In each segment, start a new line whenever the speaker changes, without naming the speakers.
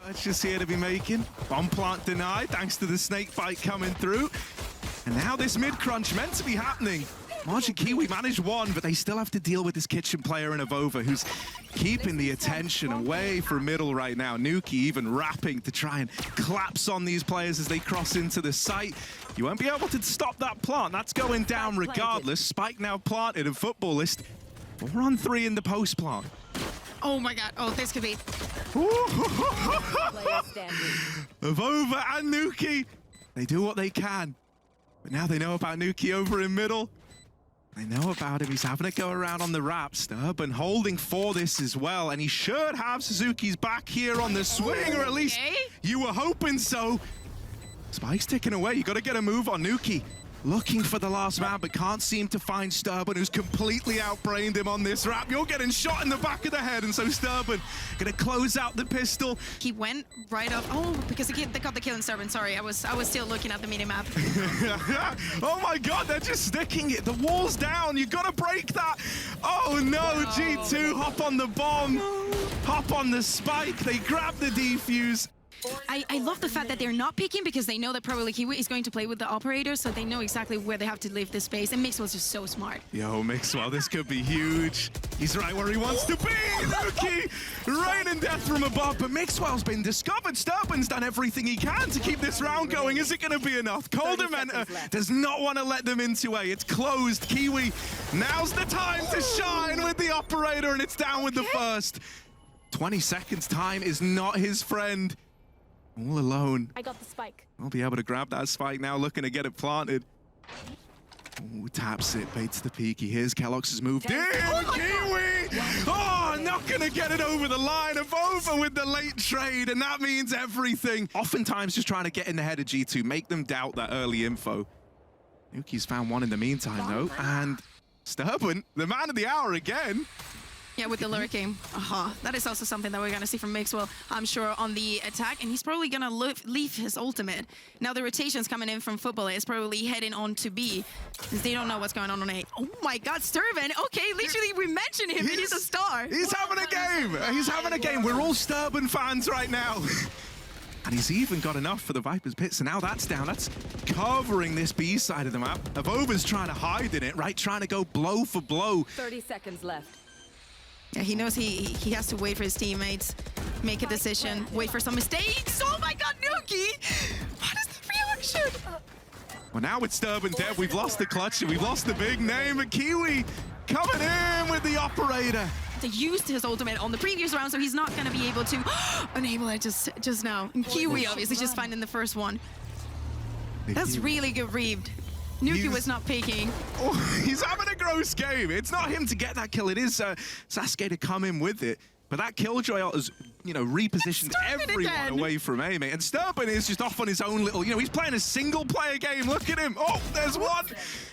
Purchase here to be making. Bomb plant denied thanks to the snake bite coming through. And now this mid-crunch meant to be happening. March and Kiwi managed one, but they still have to deal with this kitchen player in Avova who's keeping the attention away from middle right now. Nuki even rapping to try and collapse on these players as they cross into the site. You won't be able to stop that plant. That's going down regardless. Spike now planted and Futbolist 4-on-3 in the post plant.
Oh my god, oh, this could be.
Avova and Nuki, they do what they can. But now they know about Nuki over in middle. They know about him. He's having to go around on the wrap. Sturban holding for this as well. And he should have Suzuki's back here on the swing, or at least you were hoping so. Spike's ticking away. You got to get a move on Nuki. Looking for the last man, but can't seem to find Sturban, who's completely outbrained him on this wrap. You're getting shot in the back of the head, and so Sturban gonna close out the pistol.
He went right up. Oh, because they got the kill in Sturban. Sorry, I was still looking at the minimap.
Oh my god, they're just sticking it. The wall's down. You gotta break that. Oh no, G2 hop on the bomb, hop on the spike. They grab the defuse.
I love the fact that they're not picking because they know that probably Kiwi is going to play with the operator, so they know exactly where they have to leave the space. And Mixwell's just so smart.
Yo, Mixwell, this could be huge. He's right where he wants to be. Nuki, rain and death from above, but Mixwell's been discovered. Sturban's done everything he can to keep this round going. Is it going to be enough? Cold Dementor does not want to let them into A. It's closed. Kiwi, now's the time to shine with the operator, and it's down with the first. 20 seconds time is not his friend. All alone.
I got the spike.
I'll be able to grab that spike now, looking to get it planted. Oh, taps it, baits the peak. He hears Kellogg's moved in. Kiwi! Oh, not gonna get it over the line. Avova with the late trade, and that means everything. Oftentimes just trying to get in the head of G2, make them doubt that early info. Nuki's found one in the meantime, though, and Sturban, the man of the hour again.
Yeah, with the lurking. That is also something that we're going to see from Mixwell, I'm sure, on the attack. And he's probably going to leave his ultimate. Now the rotations coming in from Futbolist is probably heading on to B, since they don't know what's going on A. Oh my god, Sturban. Okay, literally we mentioned him. He's a star.
He's having a game. He's having a game. We're all Sturban fans right now. And he's even got enough for the Viper's Pit, so now that's down. That's covering this B side of the map. Avova's trying to hide in it, right? Trying to go blow for blow.
30 seconds left.
Yeah, he knows he has to wait for his teammates, make a decision, wait for some mistakes. Oh my god, Nuki! What is the reaction?
Well, now with Sturban dead, we've lost the clutch and we've lost the big name. And Kiwi coming in with the operator.
They used his ultimate on the previous round, so he's not going to be able to enable it just now. And Kiwi obviously just finding the first one. That's really good read. Nuki was not peeking.
Oh, he's having a gross game. It's not him to get that kill. It is Sasuke to come in with it. But that Killjoy has, repositioned everyone away from A, mate. And Sturban is just off on his own little, he's playing a single-player game. Look at him. Oh, there's one.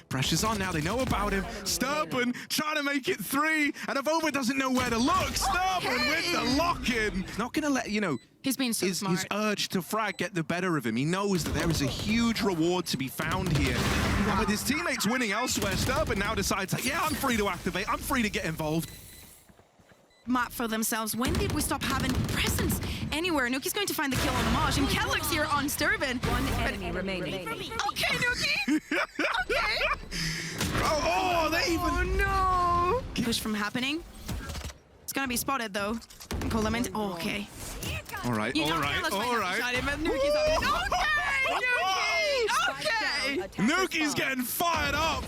Pressure's on now. They know about him. Sturban trying to make it 3. And Avova doesn't know where to look. Sturban with the lock-in. Not going to let,
he's been so smart.
His urge to frag get the better of him. He knows that there is a huge reward to be found here. And with his teammates winning elsewhere, Sturban now decides, like, yeah, I'm free to activate. I'm free to get involved.
Map for themselves. When did we stop having presence anywhere? Nuki's going to find the kill on Maj, and Kellogg's here on Sturban.
One enemy remaining.
Okay, Nuki. Okay.
They even...
Oh no. Push from happening. It's gonna be spotted though. Element. Oh, okay.
All right.
Nuki's
Nuki's getting fired up.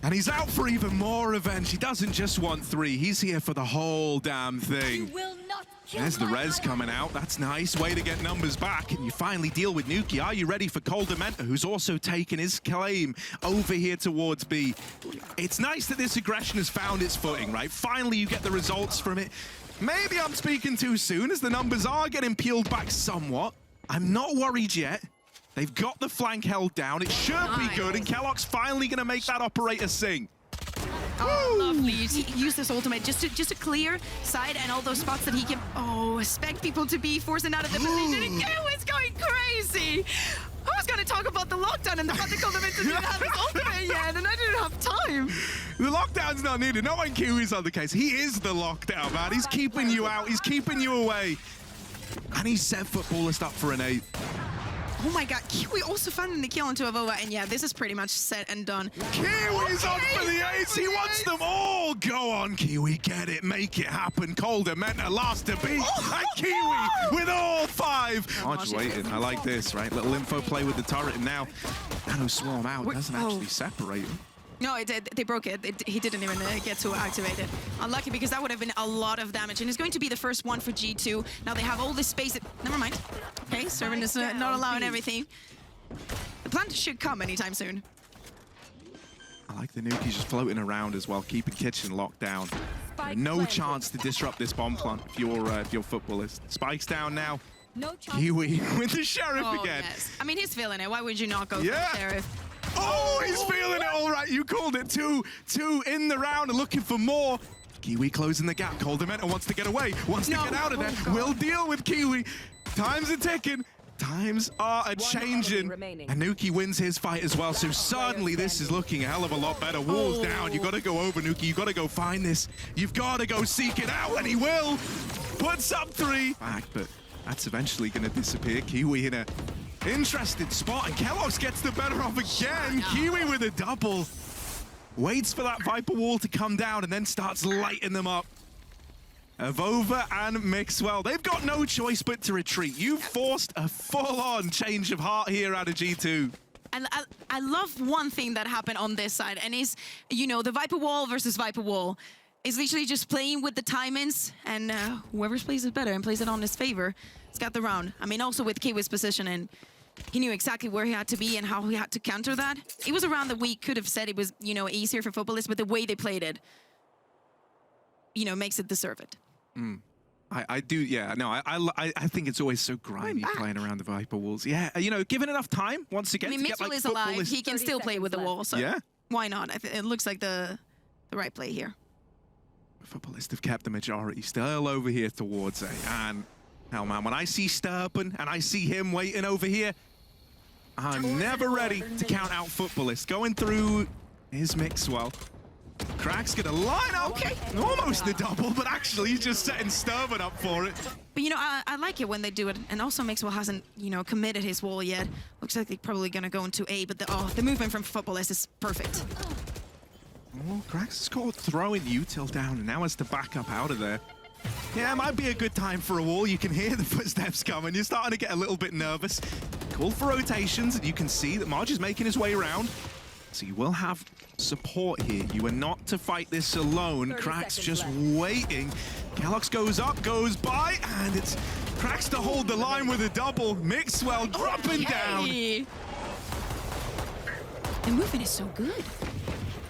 And he's out for even more revenge. He doesn't just want 3. He's here for the whole damn thing. There's the res coming out. That's nice. Way to get numbers back. And you finally deal with Nuki. Are you ready for Cold Dementor, who's also taken his claim over here towards B? It's nice that this aggression has found its footing, right? Finally, you get the results from it. Maybe I'm speaking too soon, as the numbers are getting peeled back somewhat. I'm not worried yet. They've got the flank held down. It should be good, and Kellogg's finally going to make that operator sing.
Oh, lovely. He used this ultimate just to clear side and all those spots that he can, expect people to be forcing out of the position. And Kiwi's going crazy. I was going to talk about the lockdown and the fact that Cold Dementor didn't have his ultimate yet, and I didn't have time.
The lockdown's not needed. Not when Kiwi's on the case. He is the lockdown, man. He's keeping you out. He's keeping you away. And he set Futbolist up for an 8.
Oh my god, Kiwi also finding the kill onto Avova, and yeah, this is pretty much set and done.
Kiwi's on for the 8s, he wants them all! Go on, Kiwi, get it, make it happen. Calder meant a last to beat, and Kiwi with all 5! Marge waiting, I like this, right? Little info play with the turret, and now Nano Swarm out, doesn't actually separate him.
No, they broke it. He didn't even get to activate it. Unlucky, because that would have been a lot of damage. And it's going to be the first one for G2. Now they have all this space. Never mind. Okay, Servant is not allowing everything. The plant should come anytime soon.
I like the nuke. He's just floating around as well, keeping Kitchen locked down. No chance to disrupt this bomb plant if you're Futbolist. Spike's down now.
No chance.
Kiwi with the Sheriff again.
Yes. I mean, he's feeling it. Why would you not go for the Sheriff?
Oh, he's feeling it all right. You called it. Two in the round and looking for more. Kiwi closing the gap. Coldamenta wants to get away, wants to get out of there. We'll deal with Kiwi. Times are ticking. Times are a-changing. And Nuki wins his fight as well, so suddenly this is looking a hell of a lot better. Walls down. You got to go over, Nuki. You got to go find this. You've got to go seek it out, and he will. Puts up 3. Back, but that's eventually going to disappear. Kiwi in a interesting spot, and Kellogg's gets the better of again. Kiwi with a double. Waits for that Viper wall to come down and then starts lighting them up. Avova and Mixwell, they've got no choice but to retreat. You've forced a full-on change of heart here out of G2.
And I love one thing that happened on this side, and is, you know, the Viper wall versus Viper wall is literally just playing with the timings, and whoever plays it better and plays it on his favor has got the round. I mean, also with Kiwi's position, and he knew exactly where he had to be and how he had to counter that. It was a round that we could have said it was, you know, easier for Futbolist, but the way they played it, you know, makes it deserve it.
I do, yeah. No, I think it's always so grimy playing around the Viper walls. Yeah, you know, given enough time, once again,
I mean, Mixwell is alive. He can still play with the wall, so why not? It looks like the right play here.
Futbolist have kept the majority still over here towards A. And, hell man, when I see Sturban and I see him waiting over here, I'm never ready to count out Futbolist. Going through his Mixwell. Crack's gonna line up. Okay, almost the double, but actually he's just setting Sturban up for it.
But you know, I like it when they do it, and also Mixwell hasn't, you know, committed his wall yet. Looks like they're probably gonna go into A, but the movement from Futbolist is perfect.
Oh, Crack's caught throwing util down, and now has to back up out of there. Yeah, it might be a good time for a wall. You can hear the footsteps coming. You're starting to get a little bit nervous. Call for rotations, and you can see that Marge is making his way around. So you will have support here. You are not to fight this alone. Crack's just waiting. Kellogg's goes up, goes by, and it's Crack's to hold the line with a double. Mixwell dropping down.
The movement is so good.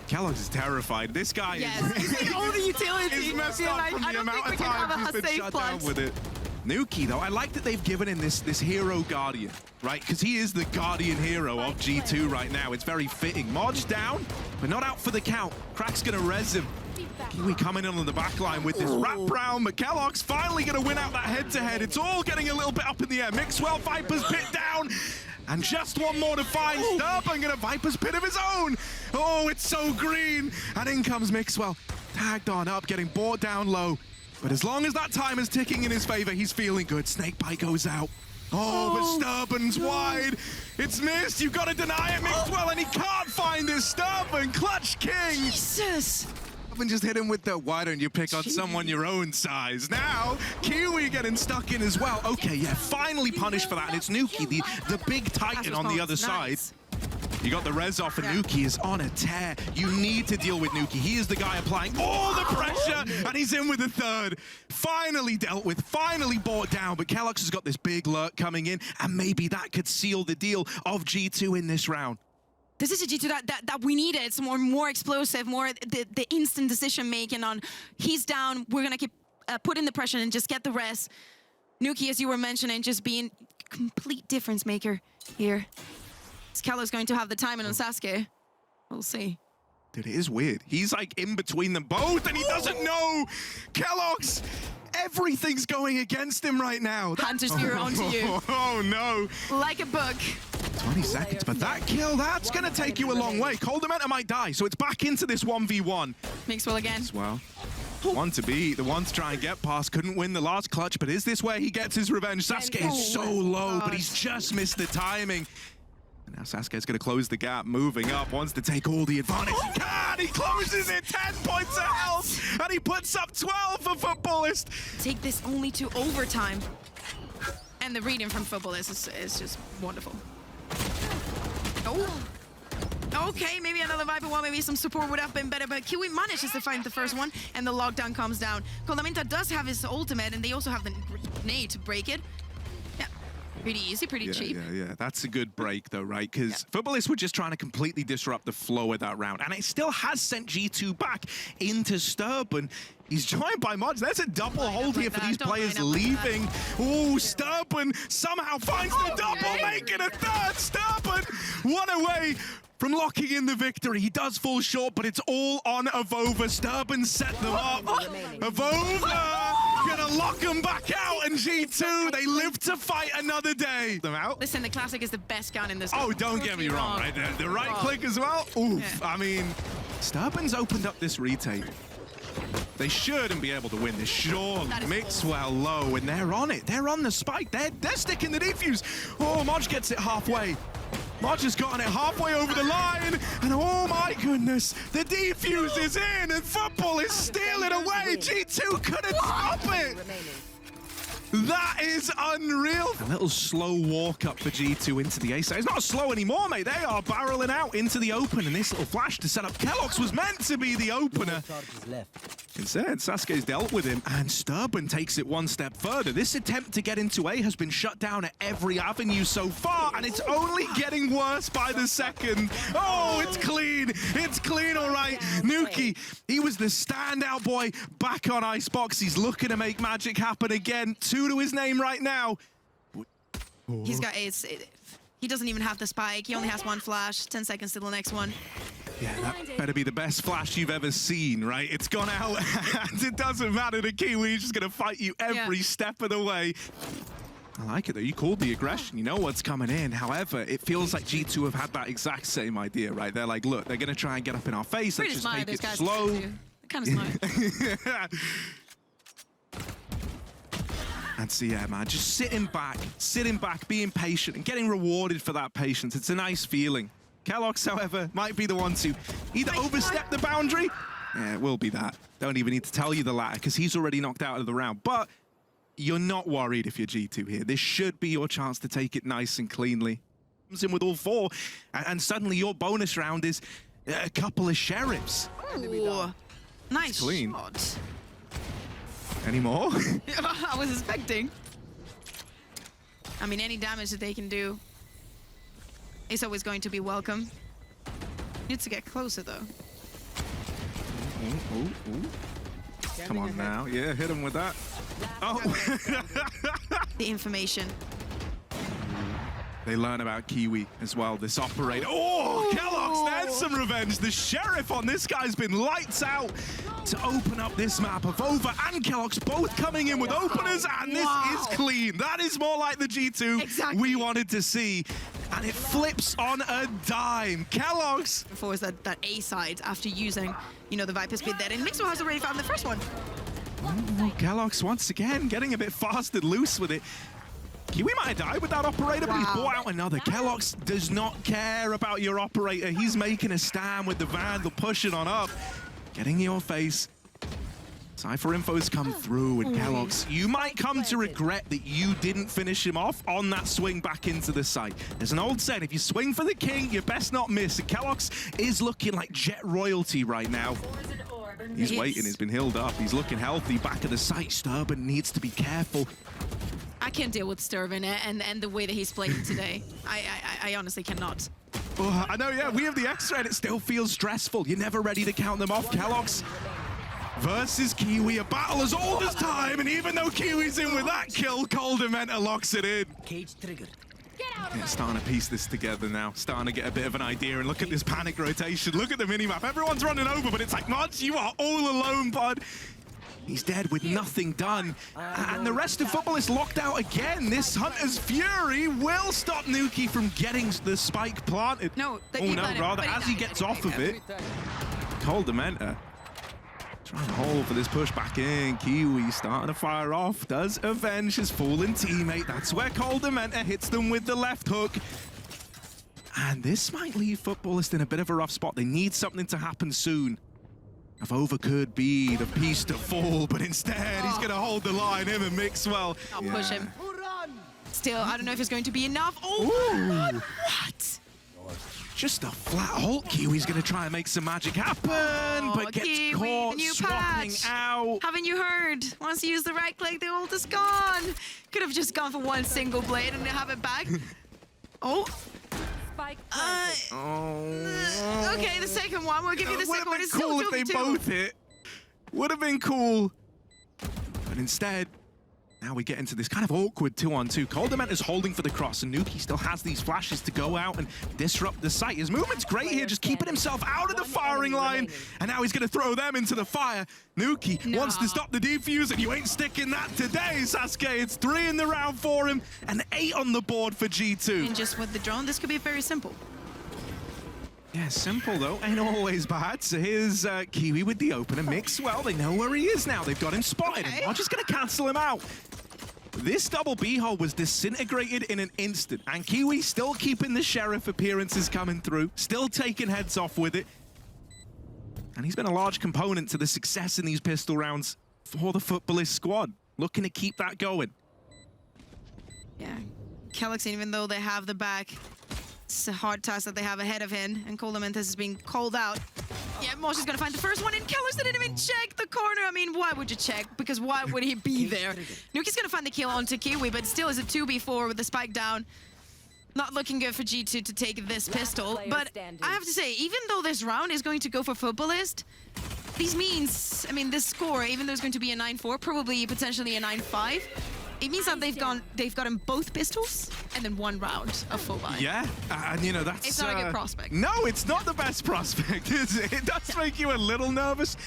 Kellogg's is terrified. This guy is
the only utility.
Messed up from the amount of time he's been shut down with it. Nuki, though, I like that they've given him this hero guardian, right? Because he is the guardian hero of G2 right now. It's very fitting. Marge down, but not out for the count. Crack's gonna res him. Kiwi coming in on the back line with this wrap round, but Kellogg's finally gonna win out that head-to-head. It's all getting a little bit up in the air. Mixwell, Viper's pit down, and just one more to find. Sturban gonna Viper's pit of his own. Oh, it's so green. And in comes Mixwell, tagged on up, getting brought down low. But as long as that time is ticking in his favor, he's feeling good. Snakebite goes out. Oh, but Sturban's wide. It's missed. You've got to deny it, Mixwell, and he can't find his Sturban. Clutch King.
Jesus.
And just hit him with the, why don't you pick on someone your own size? Now, Kiwi getting stuck in as well. Okay, yeah, finally punished for that. And it's Nuki, the big titan on the other side. You got the res off, and Nuki is on a tear. You need to deal with Nuki. He is the guy applying all the pressure, and he's in with the third. Finally dealt with, finally brought down, but Kellogg's has got this big lurk coming in, and maybe that could seal the deal of G2 in this round.
This is a G2 that we needed. It's more explosive, more the instant decision making on he's down, we're gonna keep put in the pressure and just get the rest. Nuki, as you were mentioning, just being complete difference maker here. Kellogg's going to have the timing on Sasuke. We'll see.
Dude, it is weird. He's like in between them both, and he doesn't know. Kellogg's, everything's going against him right now.
Hunter's Spear onto you.
Oh no.
Like a book.
20 seconds, but that kill, that's gonna take you a long way. Coldamenta might die, so it's back into this 1v1.
Mixwell again.
As well. One to beat, the one to try and get past. Couldn't win the last clutch, but is this where he gets his revenge? Sasuke is so low, but he's just missed the timing. And now Sasuke's going to close the gap, moving up, wants to take all the advantage he can. He closes it, 10 points of health, and he puts up 12 for Futbolist.
Take this only to overtime. And the reading from Futbolist is just wonderful. Oh. Okay, maybe another Viper one, maybe some support would have been better, but Kiwi manages to find the first one, and the lockdown comes down. Koldamenta does have his ultimate, and they also have the grenade to break it. Yeah, pretty easy, pretty cheap.
Yeah. That's a good break, though, right? Because Futbolists were just trying to completely disrupt the flow of that round, and it still has sent G2 back into Sturban. He's joined by Mods. There's a double hold here for these players leaving. Oh, Sturban somehow finds the double, making a third. Sturban, one away from locking in the victory. He does fall short, but it's all on Avova. Sturban set them up. Avova gonna lock them back out, and G2, they live to fight another day. Them out.
Listen, the Classic is the best gun in this game.
Oh, don't get me wrong, right there. The right click as well. Oof. Yeah. I mean, Sturban's opened up this retake. They shouldn't be able to win this, surely. Mixwell low, and they're on it. They're on the spike. They're sticking the defuse. Oh, Moj gets it halfway. Moj has gotten it halfway over the line, and oh my goodness, the defuse is in, and Futbol is stealing away. G2 couldn't stop it. That is unreal. A little slow walk up for G2 into the A side. It's not slow anymore, mate. They are barreling out into the open, and this little flash to set up Kellogg's was meant to be the opener. Instead, Sasuke's dealt with him, and Sturban takes it one step further. This attempt to get into A has been shut down at every avenue so far, and it's only getting worse by the second. Oh, it's clean. It's clean, all right. Nuki, he was the standout boy back on Icebox. He's looking to make magic happen again. 2 to his name right now.
He's got ace. He doesn't even have the spike. He only has one flash. 10 seconds to the next one.
Yeah, that better be the best flash you've ever seen, right? It's gone out, and it doesn't matter. The Kiwi is just going to fight you every step of the way. I like it, though. You called the aggression. You know what's coming in. However, it feels like G2 have had that exact same idea, right? They're like, look, they're going to try and get up in our face. Let's just make it slow.
They're kind of smart.
And so, yeah, man, just sitting back, being patient, and getting rewarded for that patience. It's a nice feeling. Kellogg's, however, might be the one to either overstep the boundary. Yeah, it will be that. Don't even need to tell you the latter, because he's already knocked out of the round. But you're not worried if you're G2 here. This should be your chance to take it nice and cleanly. Comes in with all 4, and suddenly your bonus round is a couple of sheriffs.
Ooh, nice
clean.
Shot.
Any more?
I was expecting. I mean, any damage that they can do is always going to be welcome. Needs to get closer, though.
Ooh. Come on now. Yeah, hit him with that. Oh.
The information.
They learn about Kiwi as well, this operator. Oh, Kellogg's, there's some revenge. The Sheriff on this guy's been lights out to open up this map. Avova and Kellogg's both coming in with openers, and this is clean. That is more like the G2 we wanted to see. And it flips on a dime. Kellogg's.
Before is that A side after using, you know, the Viper speed there. And Mixwell has already found the first one.
Oh, Kellogg's once again getting a bit fast and loose with it. Kiwi might have died with that operator, but he's bought out another. Kellogg's does not care about your operator. He's making a stand with the Vandal, pushing on up, getting in your face. Cypher info's come through, and Kellogg's, you might come to regret that you didn't finish him off on that swing back into the site. There's an old saying, if you swing for the king, you best not miss. And Kellogg's is looking like jet royalty right now. He's waiting, he's been healed up, he's looking healthy. Back at the site, Sturban needs to be careful.
I can't deal with Sturban and the way that he's playing today. I honestly cannot.
Oh, I know, yeah, we have the extra, and it still feels stressful. You're never ready to count them off. Kellogg's versus Kiwi, a battle as old as time, and even though Kiwi's in with that kill, Koldamenta locks it in.
Cage triggered.
Yeah, starting to piece this together now, starting to get a bit of an idea, and look at this panic rotation, look at the minimap, everyone's running over, but it's like, Mods, you are all alone, bud. He's dead with nothing done, and the rest of Futbolist locked out again. This Hunter's Fury will stop Nuki from getting the spike planted.
No,
rather, as he gets off of it, Koldamenta Trying to hold for this push back in. Kiwi starting to fire off. Does avenge his fallen teammate. That's where Coldamenta hits them with the left hook. And this might leave Futbolist in a bit of a rough spot. They need something to happen soon. Avova could be the piece to fall, but instead he's going to hold the line. Him and Mixwell.
I'll push him. Still, I don't know if it's going to be enough. Oh, my God, what?
Just a flat halt. Kiwi's going to try and make some magic happen, but gets
Kiwi,
caught
the new
swapping
patch.
out.
Haven't you heard? Once you use the right click, the ult is gone. Could have just gone for one single blade and have it back. Oh.
Spike planted.
Okay, the second one. We'll give you the second one.
Would
It's
have been
still
cool if they
2v2.
both hit. Would have been cool. But instead, now we get into this kind of awkward 2-on-2. Coldamenta's holding for the cross, and Nuki still has these flashes to go out and disrupt the site. His movement's great here, just keeping himself out of the firing line. And now he's going to throw them into the fire. Nuki wants to stop the defuse, and you ain't sticking that today, Sasuke. It's 3 in the round for him, and 8 on the board for G2.
And just with the drone, this could be very simple.
Yeah, simple though, ain't always bad. So here's Kiwi with the opener. Mixwell, they know where he is now. They've got him spotted, and they're just going to cancel him out. This double B hole was disintegrated in an instant, and Kiwi still keeping the Sheriff appearances coming through, still taking heads off with it. And he's been a large component to the success in these pistol rounds for the Futbolist squad, looking to keep that going.
Yeah, Kellogg's, even though they have the back, it's a hard task that they have ahead of him, and Coldamenta is being called out. Yeah, Mosh is gonna find the first one, and Kellogg's didn't even check the corner. I mean, why would you check? Because why would he be there? Nuki's gonna find the kill onto Kiwi, but still is a 2v4 with the spike down. Not looking good for G2 to take this pistol. But I have to say, even though this round is going to go for Futbolist, these means, I mean, this score, even though it's going to be a 9-4, probably potentially a 9-5, it means that they've gotten both pistols and then one round of full buy.
Yeah, and you know, that's...
It's not a good prospect.
No, it's not the best prospect, is it? It does make you a little nervous.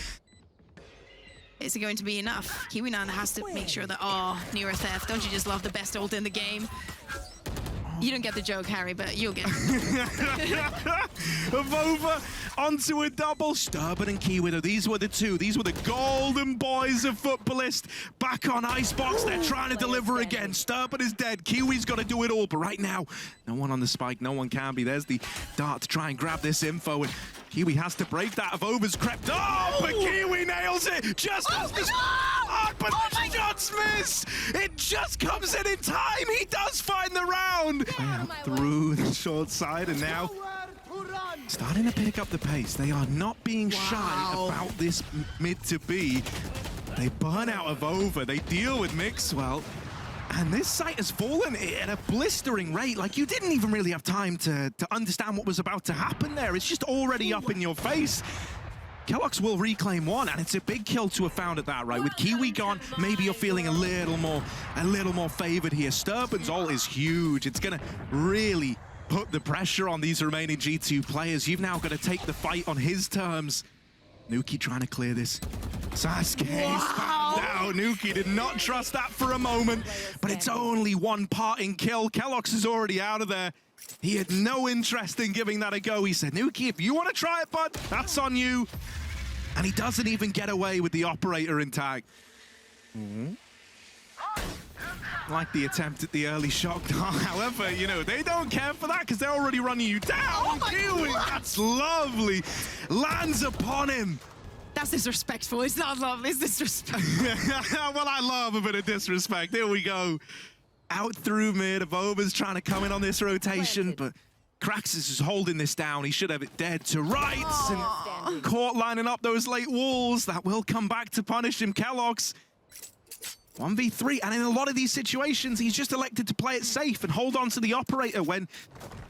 Is it going to be enough? Kiwinan has to make sure that, oh, near theft. Don't you just love the best ult in the game? You don't get the joke, Harry, but you'll get it.
Avova onto a double. Sturban and Kiwi, these were the two. These were the golden boys of Futbolist. Back on Icebox, they're trying to deliver again. Sturban is dead. Kiwi's got to do it all, but right now, no one on the spike, no one can be. There's the dart to try and grab this info, and Kiwi has to break that. Avova's crept. Oh, but Kiwi nails it! Just as the but the shots miss! It just comes in time! He does find the round! Through the short side, and now starting to pick up the pace. They are not being shy about this mid to B. They burn out Avova. They deal with Mixwell. And this site has fallen at a blistering rate. Like, you didn't even really have time to understand what was about to happen there. It's just already up in your face. Kellogg's will reclaim one, and it's a big kill to have found at that, right? With Kiwi gone, maybe you're feeling a little more favored here. Sturban's ult is huge. It's gonna really put the pressure on these remaining G2 players. You've now got to take the fight on his terms. Nuki trying to clear this. Sasuke's found out. Nuki did not trust that for a moment, but it's only one parting kill. Kellogg's is already out of there. He had no interest in giving that a go. He said, Nuki, if you want to try it, bud, that's on you. And he doesn't even get away with the operator in tag. Like the attempt at the early shock. However, you know, they don't care for that because they're already running you down. Kiwi, that's lovely. Lands upon him.
That's disrespectful. It's not lovely, it's disrespectful.
Well, I love a bit of disrespect. Here we go. Out through mid. Avova's trying to come in on this rotation, but Kraxus is holding this down. He should have it dead to rights. And caught lining up those late walls. That will come back to punish him. Kellogg's 1v3, and in a lot of these situations, he's just elected to play it safe and hold on to the operator when...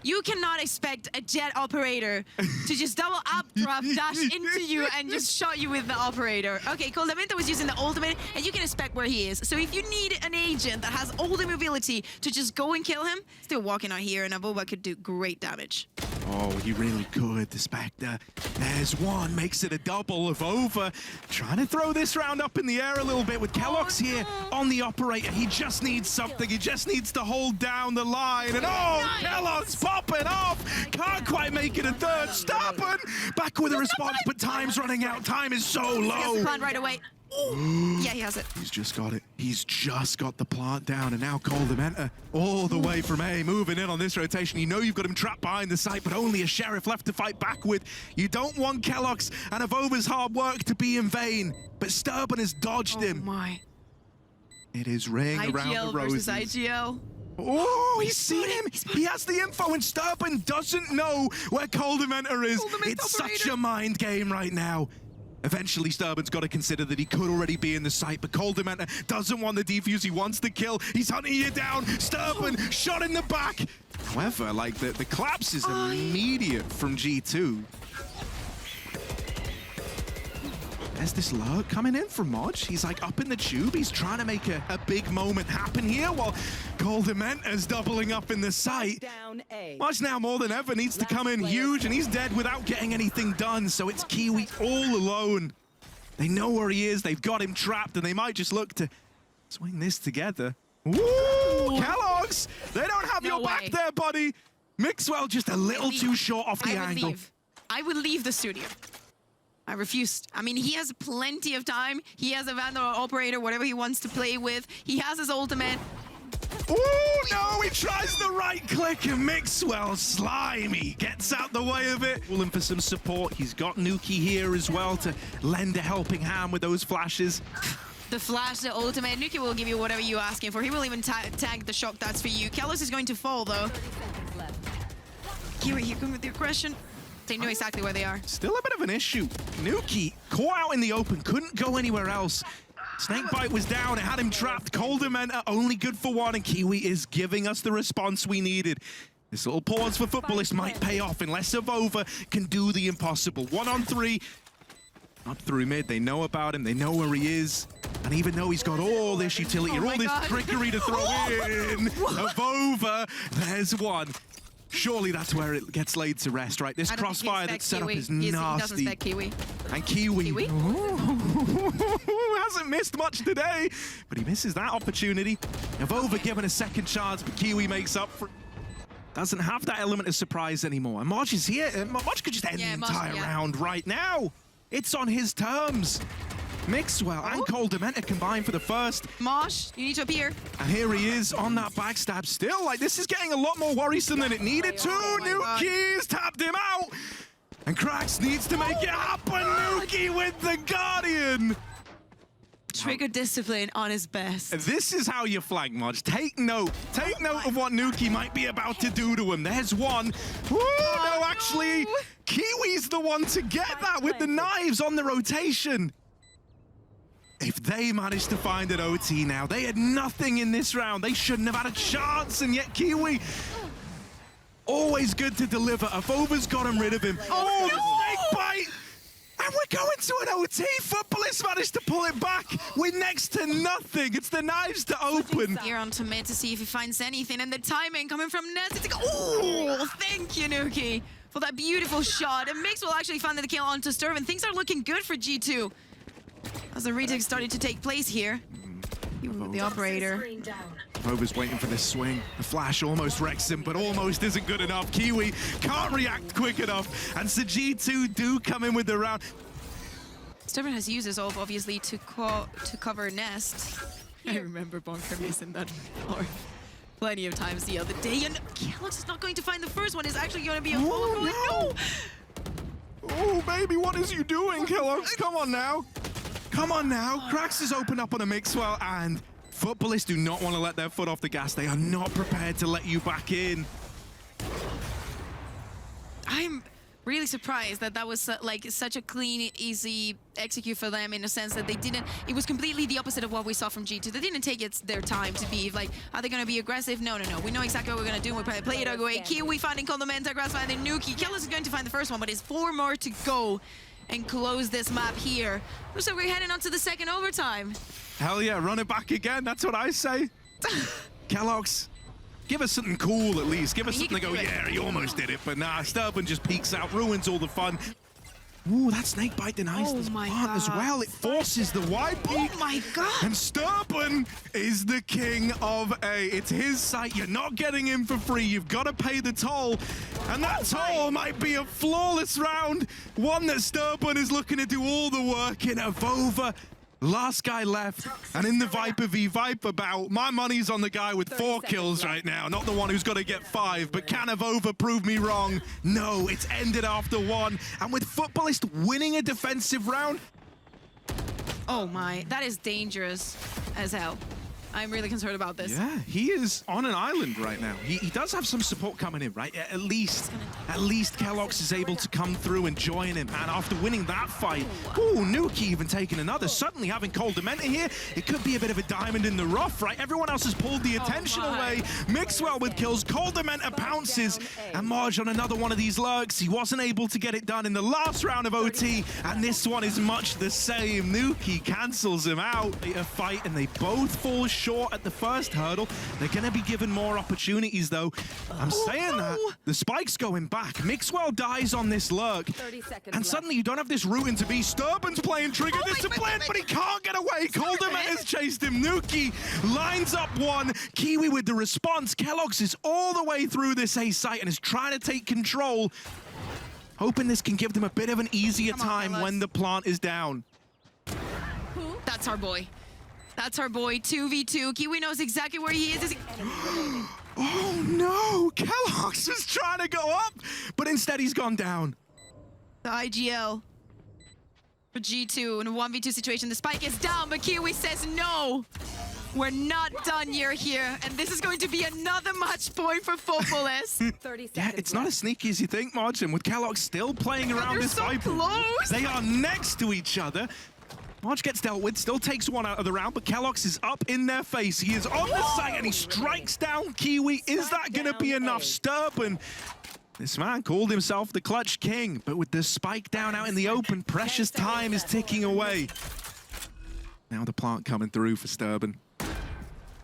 You cannot expect a jet operator to just double up, drop, dash into you and just shot you with the operator. Okay, Coldamenta was using the ultimate, and you can expect where he is. So if you need an agent that has all the mobility to just go and kill him, still walking out here, and Avova could do great damage.
Oh, he really could, the Spectre. There's one, makes it a double of over. Trying to throw this round up in the air a little bit with Kellogg's here on the operator. He just needs something. He just needs to hold down the line. And
Nice.
Kellogg's popping off. Can't quite make it a third. Stopping. Back with a response, but time's running out. Time is so
He has the
low.
plant right away. Yeah, he has it.
He's just got it. He's just got the plant down, and now Coldementa all the way from A, moving in on this rotation. You know you've got him trapped behind the site, but only a Sheriff left to fight back with. You don't want Kellogg's and Avova's hard work to be in vain, but Sturban has dodged him.
My.
It is ring around
IGL
the roses.
versus IGL.
Oh, he's seen him. He has the info, and Sturban doesn't know where Coldementa is. It's such a mind game right now. Eventually, Sturban's got to consider that he could already be in the site, but Coldementa doesn't want the defuse. He wants the kill. He's hunting you down. Sturban shot in the back. However, like the collapse is immediate from G2. There's this lurk coming in from Modge. He's like up in the tube. He's trying to make a big moment happen here while Coldementa's doubling up in the site.
Down A.
Modge now more than ever needs to come in huge, and he's dead without getting anything done. So it's Kiwi all alone. They know where he is. They've got him trapped, and they might just look to swing this together. Ooh, Kellogg's! They don't have your back there, buddy. Mixwell just a little too short off the angle.
I would leave the studio. I refused. I mean, he has plenty of time. He has a Vandal or Operator, whatever he wants to play with. He has his ultimate.
Oh no, he tries the right click and Mixwell, slimy, gets out the way of it. Calling for some support. He's got Nuki here as well to lend a helping hand with those flashes.
The flash, the ultimate. Nuki will give you whatever you're asking for. He will even tag the shock that's for you. Kellos is going to fall, though. Kiwi, here come with the aggression. They know exactly where they are.
Still a bit of an issue. Nuki caught out in the open, couldn't go anywhere else. Snakebite was down, it had him trapped. Coldementa only good for one, and Kiwi is giving us the response we needed. This little pause for Futbolist might pay off unless Avova can do the impossible. 1-on-3. Up through mid, they know about him, they know where he is. And even though he's got all this utility, all this trickery to throw in, Avova, there's one. Surely that's where it gets laid to rest, right? This crossfire that's set up is nasty.
He doesn't expect Kiwi.
And Kiwi hasn't missed much today, but he misses that opportunity. Avova given a second chance, but Kiwi makes up for it. Doesn't have that element of surprise anymore. And Modge is here. Modge could just end the entire round right now. It's on his terms. Mixwell and Coldementa combined for the first.
Mosh, you need to appear.
And here he is on that backstab still. Like, this is getting a lot more worrisome than it needed to. Nuki's tapped him out. And Krax needs to make it happen. Nuki with the Guardian.
Trigger discipline on his best.
This is how you flank, Modge. Take note. Take note of what Nuki might be about to do to him. There's one. Woo, no, actually, Kiwi's the one to get that with the knives on the rotation. If they manage to find an OT now, they had nothing in this round. They shouldn't have had a chance, and yet Kiwi, always good to deliver. Avova's gotten rid of him. Oh, the snake bite! And we're going to an OT. Futbolist managed to pull it back with next to nothing. It's the knives to open.
Here onto mid to see if he finds anything, and the timing coming from Ness. It's like, oh, thank you, Nuki, for that beautiful shot. And Mix will actually find the kill onto Sturban. Things are looking good for G2. As the retake started to take place here. The operator.
Avova's waiting for this swing. The flash almost wrecks him, but almost isn't good enough. Kiwi can't react quick enough. And so G2 do come in with the round.
Sturban has used his ult, obviously, to cover Nest. I remember Bonker missing that floor plenty of times the other day. And Kellogg's is not going to find the first one. It's actually going to be a follow. No!
Oh, baby, what is you doing, Kellogg's? Come on now. Come on now. Krax has opened up on a Mixwell, and Futbolists do not want to let their foot off the gas. They are not prepared to let you back in.
I'm really surprised that that was like such a clean, easy execute for them, in a sense that they didn't. It was completely the opposite of what we saw from G2. They didn't take their time to be like, are they going to be aggressive? No, no, no. We know exactly what we're going to do. We're going to play it our way. Kiwi finding Coldementa, Grass finding Nuki. Kellis is going to find the first one, but it's 4 more to go and close this map here. Looks like we're heading on to the second overtime.
Hell yeah, run it back again. That's what I say. Kellogg's Give us something cool at least. Give us
He
something to
can
go,
do it.
yeah, he almost did it. But nah, Sturban just peeks out, ruins all the fun. Ooh, that snake bite denies
Oh
this
my
plant as
God.
well. It forces the wide peak.
Oh my God.
And Sturban is the king of A. It's his site. You're not getting in for free. You've got to pay the toll. And that toll might be a flawless round. One that Sturban is looking to do all the work in. Avova, last guy left. And in the Viper v Viper bout, my money's on the guy with 4 kills right now. Not the one who's got to get 5. But can Avova prove me wrong? No, it's ended after 1. And with Futbolist winning a defensive round,
Oh my, that is dangerous as hell. I'm really concerned about this.
yeah, he is on an island right now. He does have some support coming in, right? At least Kellogg's is able to come through and join him. And after winning that fight, ooh, Nuki even taking another. Suddenly having Cold Dementa here, it could be a bit of a diamond in the rough, right? Everyone else has pulled the attention away. Mixwell with kills, Cold Dementa pounces, and Marge on another one of these lurks. He wasn't able to get it done in the last round of OT, and this one is much the same. Nuki cancels him out. A fight, and they both fall short at the first hurdle. They're going to be given more opportunities, though. I'm saying that. The spike's going back. Mixwell dies on this lurk.
30 seconds
And suddenly you don't have this route into B. Sturban's playing trigger discipline, but he can't get away. Colderman has chased him. Nuki lines up one. Kiwi with the response. Kellogg's is all the way through this A site and is trying to take control. Hoping this can give them a bit of an easier
Come on,
time
Kellogg's.
when the plant is down.
That's our boy. That's our boy, 2v2. Kiwi knows exactly where he is.
Oh no! Kellogg's was trying to go up, but instead he's gone down.
The IGL for G2 in a 1v2 situation. The spike is down, but Kiwi says no. We're not done here, and this is going to be another match point for Futbolist.
30 seconds
Yeah, it's not as
left.
sneaky as you think, Margin. With Kellogg's still playing around
they're
this
so
Viper.
close.
They are next to each other. Marge gets dealt with, still takes one out of the round, but Kellogg's is up in their face. He is on the site and he strikes down Kiwi. Is that going to be enough? Sturban. This man called himself the Clutch King, but with the spike down out in the open, precious time is ticking away. Now the plant coming through for Sturban.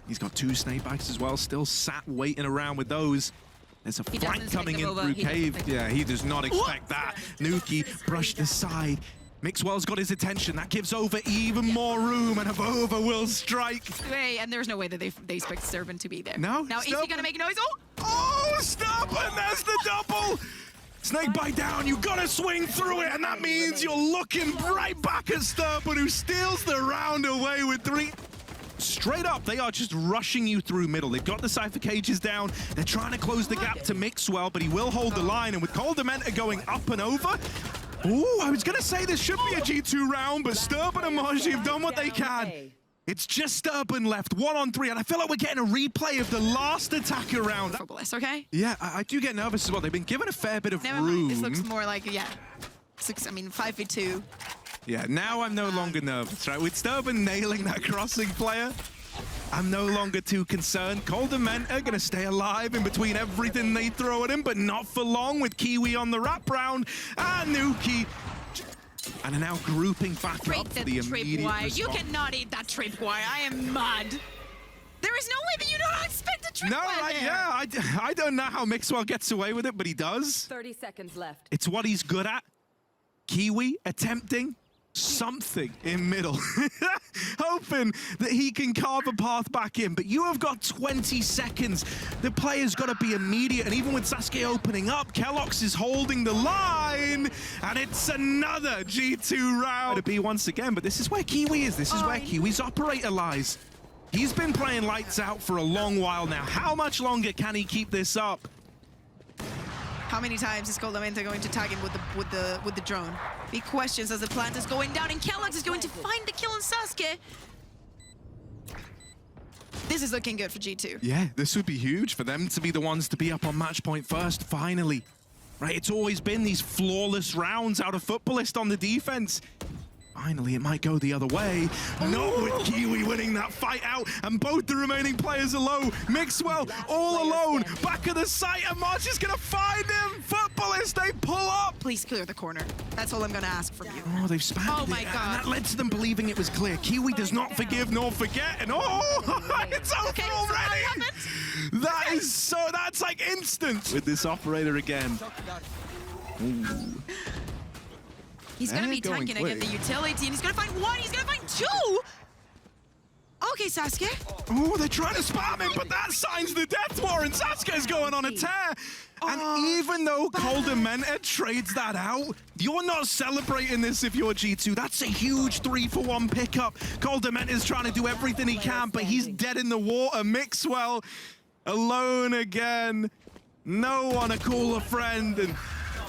He's got 2 snake bites as well, still sat waiting around with those. There's a
He
flank
doesn't
coming
expect
in
them
through
over. He doesn't
cave.
expect
Yeah, he does not expect that. Nuki brushed aside. Mixwell's got his attention. That gives Over even more room, and Avova will strike.
Wait, and there's no way that they expect Sturban to be there.
No,
Now, is he
Sturban-
going to make noise? Oh!
Oh, Sturban, there's the double! Snake bite down, you gotta swing through it, and that means you're looking right back at Sturban, who steals the round away with 3. Straight up, they are just rushing you through middle. They've got the Cypher cages down. They're trying to close the gap to Mixwell, but he will hold the line, and with Cold Dementa going up and over, ooh, I was gonna say this should be a G2 round, but Sturban and Margie have done what they can. It's just Sturban left, 1-on-3, and I feel like we're getting a replay of the last attack around.
Futbolist, okay?
Yeah, I do get nervous as well. They've been given a fair bit of
Never
room.
mind. This looks more like, yeah. 5v2.
Yeah, now I'm no longer nervous, right? With Sturban nailing that crossing player, I'm no longer too concerned. Cold Dementa gonna stay alive in between everything they throw at him, but not for long with Kiwi on the wrap round. And Nuki. And are now grouping back
Break
up
the
for the
trip
immediate
wire. You
response.
cannot eat that trip wire. I am mad. There is no way that you don't expect a trip
No,
wire there.
I don't know how Mixwell gets away with it, but he does.
30 seconds left.
It's what he's good at. Kiwi attempting something in middle, hoping that he can carve a path back in. But you have got 20 seconds. The player's got to be immediate. And even with Sasuke opening up, Kellogg's is holding the line. And it's another G2 round to be once again. But this is where Kiwi is. This is where Kiwi's operator lies. He's been playing lights out for a long while now. How much longer can he keep this up?
How many times is Cold Dementa going to tag him with the drone? Big questions as the plant is going down, and Kellogg's is going to find the kill on Sasuke. This is looking good for G2.
Yeah, this would be huge for them to be the ones to be up on match point first, finally. Right, it's always been these flawless rounds out of Futbolist on the defense. Finally, it might go the other way. Not with Kiwi winning that fight out, and both the remaining players are low. Mixwell all alone, back of the site, and March is gonna find him. Futbolist, they pull up.
Please clear the corner. That's all I'm going to ask from you.
Oh, they've spammed
Oh my
it,
God.
and that led to them believing it was clear. Kiwi does not forgive nor forget, and oh, it's over
Okay, so
already.
what happened?
That is so, that's like instant with this operator again. Ooh.
He's gonna be
They're going
tanking again the
quick.
utility, and he's gonna find one, he's gonna find two! Okay, Sasuke.
Oh, they're trying to spam him, but that signs the death warrant. Sasuke's going on a tear. And even though Coldementa trades that out, you're not celebrating this if you're G2. That's a huge 3-for-1 pickup. Coldementa's trying to do everything he can, but he's dead in the water. Mixwell alone again. No one to call a friend. And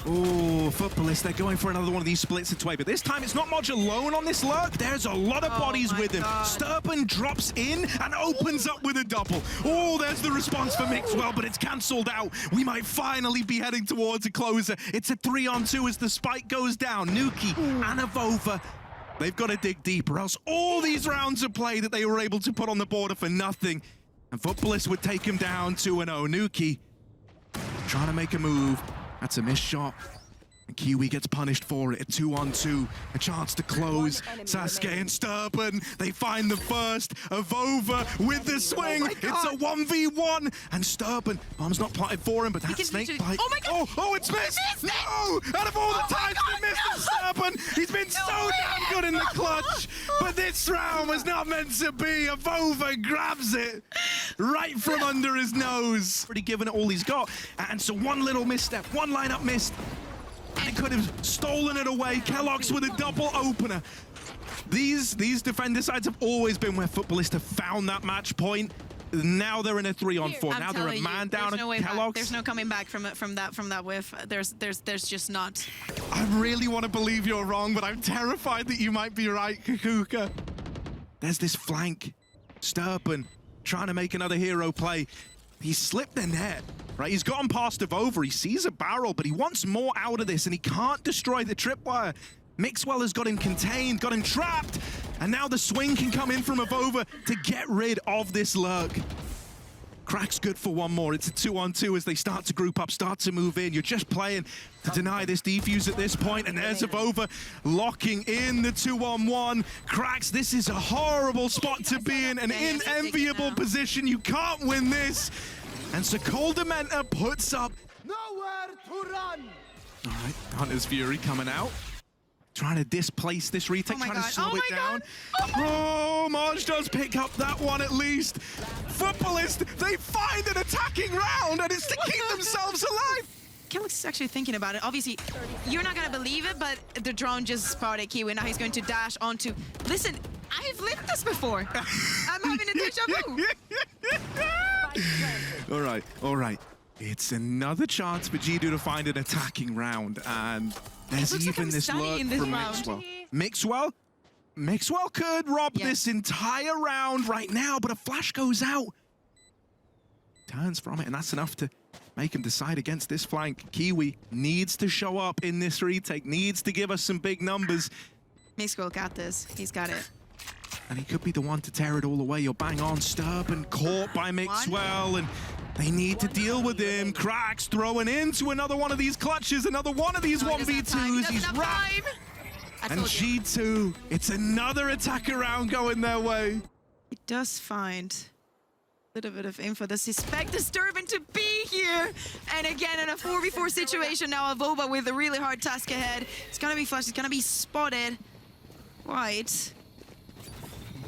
oh, Futbolist, they're going for another one of these splits into A, but this time it's not Modge alone on this lurk. There's a lot of bodies with him.
God.
Sturban drops in and opens up with a double. Oh, there's the response for Mixwell, but it's cancelled out. We might finally be heading towards a closer. It's a 3-on-2 as the spike goes down. Nuki and Avova, they've got to dig deeper, else all these rounds of play that they were able to put on the border for nothing. And Futbolist would take him down 2-0. Nuki trying to make a move. That's a missed shot. And Kiwi gets punished for it. A 2-on-2. A chance to close. Sasuke and Sturban. They find the first. Avova with the swing. It's a 1v1. And Sturban. Bomb's not plotted for him, but that snake bite.
Oh my God!
Oh, it's missed! No! Out of all the times they missed Sturban, he's been so damn good in the clutch. But this round was not meant to be. Avova grabs it right from under his nose. Already given it all he's got. And so one little misstep, one lineup missed. And it could have stolen it away. Kellogg's with a double opener. These defender sides have always been where Futbolists have found that match point. Now they're in a 3-on-4. Now they're a man down at Kellogg's.
There's no coming back from that whiff. There's just not.
I really want to believe you're wrong, but I'm terrified that you might be right, Kukuka. There's this flank. Sturban trying to make another hero play. He slipped the net, right? He's gotten past Avova. He sees a barrel, but he wants more out of this, and he can't destroy the tripwire. Mixwell has got him contained, got him trapped, and now the swing can come in from Avova to get rid of this lurk. Crack's good for one more. It's a 2-on-2 as they start to group up, start to move in. You're just playing to deny this defuse at this point, and there's Avova locking in the 2-on-1. Cracks, this is a horrible spot to be in, an unenviable position. You can't win this. And so Coldementa puts up.
Nowhere to run.
All right, Hunter's Fury coming out. Trying to displace this retake, trying to slow it down. Oh, Modge does pick up that one at least. Futbolist, they find an attacking round, and it's to keep themselves alive.
Kellogg's is actually thinking about it. Obviously, you're not gonna believe it, but the drone just spotted Kiwi. Now he's going to dash onto. Listen, I've lived this before. I'm having a deja vu.
All right. It's another chance for G2 to find an attacking round, and there's
looks like
even
I'm
this lurk
studying this
from
round.
Mixwell could rob
Yeah.
this entire round right now, but a flash goes out. Turns from it, and that's enough to make him decide against this flank. Kiwi needs to show up in this retake, needs to give us some big numbers.
Mixwell got this. He's got it.
And he could be the one to tear it all away. You're bang on. Sturban caught by Mixwell, and they need to deal with him. Cracks throwing into another one of these clutches, another one of these 1v2s. He's wrapped. And G2, it's another attack around going their way.
It does find a little bit of info. They suspect Sturban to be here. And again, in a 4v4 situation now, Avova with a really hard task ahead. It's gonna be flashed, it's gonna be spotted. Right.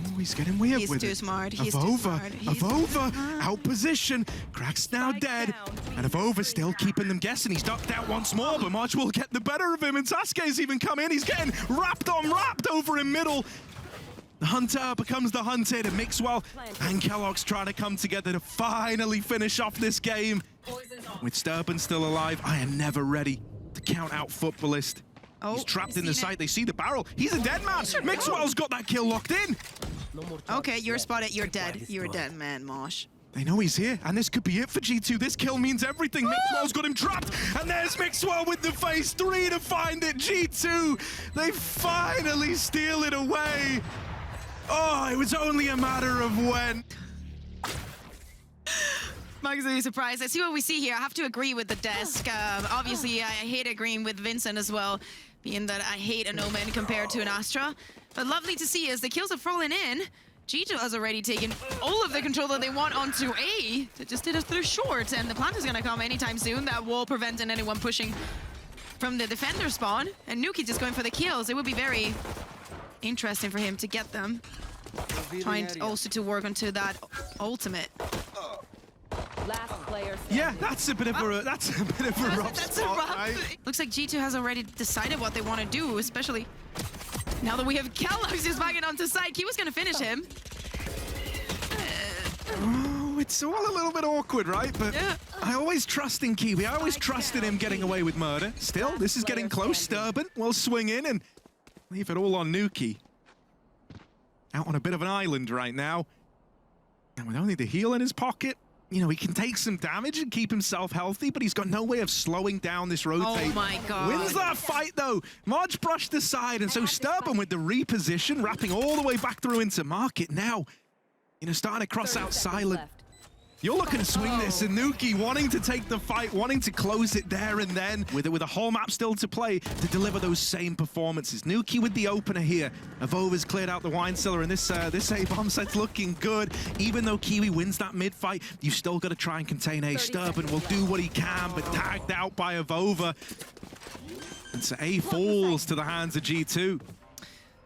Oh, he's getting weird
He's
with
too
it.
smart. He's
Avova,
too smart.
Avova, out position. Crack's now dead. And Avova's still keeping them guessing. He's ducked out once more, but Modge will get the better of him. And Sasuke's even come in. He's getting wrapped over in middle. The hunter becomes the hunted, and Mixwell and Kellogg's trying to come together to finally finish off this game. With Sturban still alive, I am never ready to count out Futbolist. He's trapped in the site. They see the barrel. He's a dead man. Mixwell's got that kill locked in.
Okay, you're spotted. You're dead. You're dead, man, Mosh.
They know he's here, and this could be it for G2. This kill means everything. Mixwell's got him trapped, and there's Mixwell with the phase 3 to find it. G2, they finally steal it away. Oh, it was only a matter of when.
Mark's really surprised. Let's see what we see here. I have to agree with the desk. Obviously, I hate agreeing with Vincent as well, being that I hate an Omen compared to an Astra. But lovely to see as the kills have fallen in. G2 has already taken all of the control that they want onto A. They just did it through short, and the plant is gonna come anytime soon. That wall preventing anyone pushing from the defender spawn. And Nuki just going for the kills. It would be very interesting for him to get them. Trying also to work onto that ultimate.
Last player standing.
Yeah, that's a bit of a rough spot, right?
Looks like G2 has already decided what they want to do, especially now that we have keloqz just backing onto side. He was going to finish him.
Oh, it's all a little bit awkward, right? But
Yeah.
I always trust in Kiwi. I always trusted him getting away with murder. Still, this is getting close. Sturban will swing in and leave it all on Nuki. Out on a bit of an island right now. And with only the heal in his pocket, you know, he can take some damage and keep himself healthy, but he's got no way of slowing down this rotate.
Oh my god.
Wins that fight, though. Marge brushed aside, and so Sturban with the reposition, wrapping all the way back through into market. Now, you know, starting to cross out Silent. You're looking to swing this, and Nuki wanting to take the fight, wanting to close it there and then, with a whole map still to play, to deliver those same performances. Nuki with the opener here. Avova's cleared out the wine cellar, and this A-bomb set's looking good. Even though Kiwi wins that mid-fight, you still got to try and contain A. Sturban will do what he can, but tagged out by Avova. And so A falls to the hands of G2.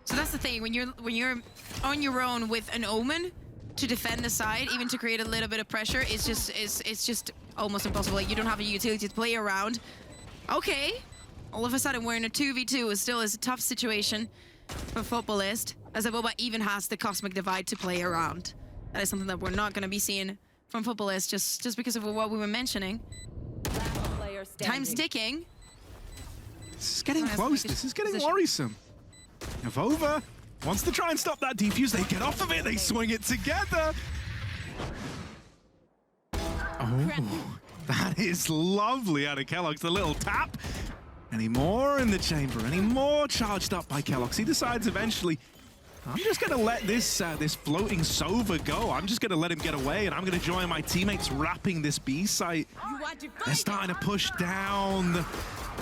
So that's the thing, when you're on your own with an Omen, to defend the side, even to create a little bit of pressure, it's just almost impossible. Like, you don't have a utility to play around. Okay, all of a sudden we're in a 2v2. It still is a tough situation for Futbolist, as Avova even has the Cosmic Divide to play around. That is something that we're not going to be seeing from Futbolist, just because of what we were mentioning.
Last player standing.
Time's ticking.
This is getting close. This is getting worrisome. Avova wants to try and stop that defuse. They get off of it. They swing it together. Oh, that is lovely out of keloqz. The little tap. Any more in the chamber? Any more charged up by keloqz? He decides eventually, I'm just going to let this this floating Sova go. I'm just going to let him get away, and I'm going to join my teammates wrapping this B site. They're starting to push down the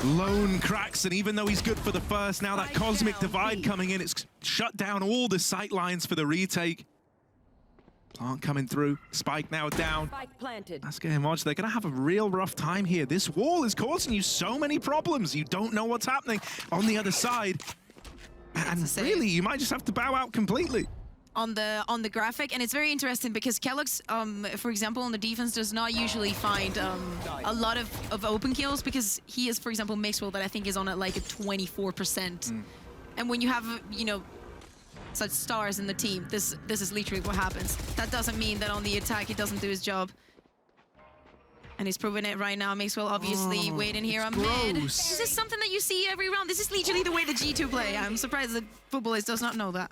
lone cracks, and even though he's good for the first, now that Cosmic Divide coming in, it's shut down all the sight lines for the retake. Plant coming through. Spike now down.
Spike planted.
Sasuke and Marge, they're going to have a real rough time here. This wall is causing you so many problems. You don't know what's happening on the other side. And really, you might just have to bow out completely.
On the graphic, and it's very interesting because keloqz, for example, on the defense does not usually find a lot of open kills, because he is, for example, Mixwell, that I think is on at like a 24%. And when you have, you know, such stars in the team, this is literally what happens. That doesn't mean that on the attack he doesn't do his job. And he's proving it right now. Mixwell obviously waiting here on mid. This is something that you see every round. This is literally the way the G2 play. I'm surprised that Futbolist does not know that.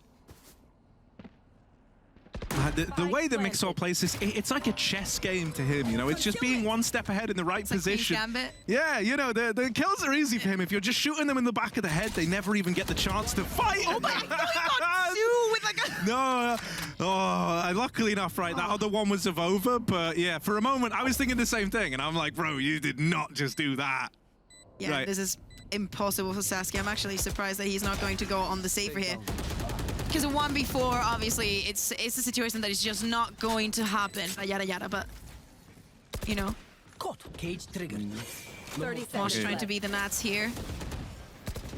The way that Mixwell plays this, it's like a chess game to him, you know? It's just being one step ahead in the right position.
Like Gambit.
Yeah, you know, the kills are easy for him. If you're just shooting them in the back of the head, they never even get the chance to fight.
Oh my god, he got two with like a...
No, oh, luckily enough, right, that other one was Avova, but yeah, for a moment, I was thinking the same thing, and I'm like, bro, you did not just do that.
Yeah,
right.
This is impossible for Sasuke. I'm actually surprised that he's not going to go on the safer here. Because a 1v4, obviously, it's a situation that is just not going to happen. Yada yada, but you know,
Cage triggered.
30
Mosh
seconds
trying
left.
to be the Nats here.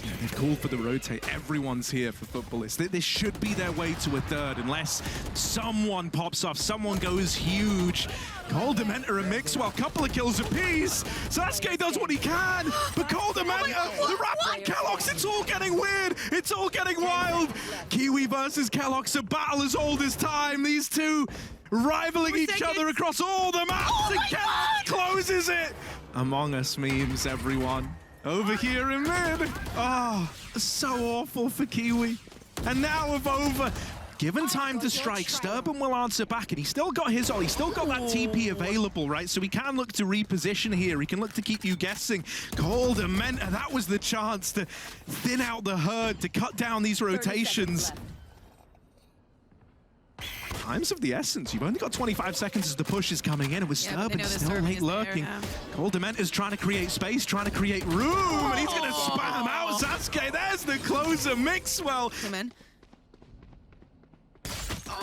Yeah, they've called for the rotate. Everyone's here for Futbolist. This should be their way to a third, unless someone pops off, someone goes huge. Cole Dementor and Mixwell, couple of kills apiece. Sasuke does what he can, but Cole Dementor, the Rapid keloqz, it's all getting weird. It's all getting wild. Kiwi versus keloqz, a battle as old as time. These two rivaling each other across all the maps, and keloqz closes it. Among Us memes, everyone. Over here in mid. Oh, so awful for Kiwi. And now Avova, given time to strike, Sturban will answer back, and he's still got his ult. He's still got that TP available, right? So he can look to reposition here. He can look to keep you guessing. Cold and Menta, that was the chance to thin out the herd, to cut down these rotations. Time's of the essence. You've only got 25 seconds as the push is coming in, and with Sturban still late lurking. Cold Dementor's trying to create space, trying to create room, and he's going to spam out Sasuke. There's the closer, Mixwell.
Come in.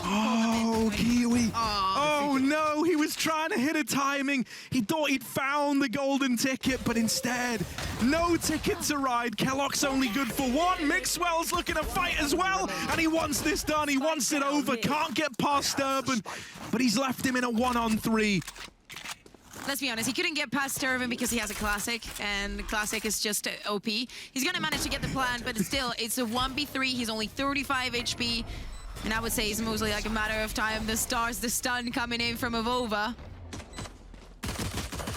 Oh, Kiwi. Oh, no, he was trying to hit a timing. He thought he'd found the golden ticket, but instead, no ticket to ride. Kellogg's only good for one. Mixwell's looking to fight as well, and he wants this done. He wants it over. Can't get past Urban, but he's left him in a 1-on-3.
Let's be honest, he couldn't get past Turvin because he has a Classic, and Classic is just OP. He's gonna manage to get the plant, but still, it's a 1v3. He's only 35 HP, and I would say it's mostly like a matter of time. The stun coming in from Avova.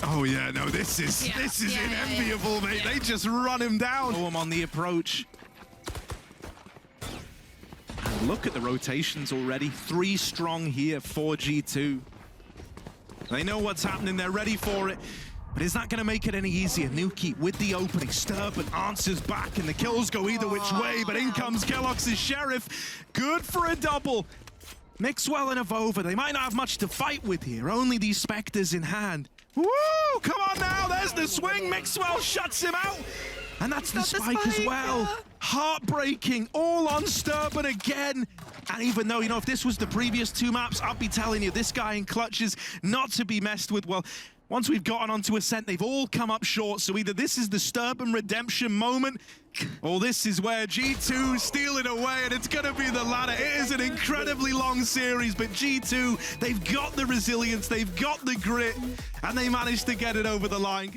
Oh yeah, no, this is unenviable, mate. They just run him down. Oh, I'm on the approach. And look at the rotations already. 3 strong here for G2. They know what's happening, they're ready for it. But is that going to make it any easier? Nuki with the opening. Sturban answers back, and the kills go either which way, but in comes Kellogg's Sheriff. Good for a double. Mixwell and Avova, they might not have much to fight with here, only these Spectres in hand. Woo! Come on now, there's the swing. Mixwell shuts him out. And that's the spike as well. Heartbreaking, all on Sturban again. And even though, you know, if this was the previous 2 maps, I'd be telling you, this guy in clutch is not to be messed with. Well, once we've gotten onto Ascent, they've all come up short. So either this is the Sturban redemption moment, or this is where G2 steal it away, and it's going to be the latter. It is an incredibly long series, but G2, they've got the resilience, they've got the grit, and they managed to get it over the line.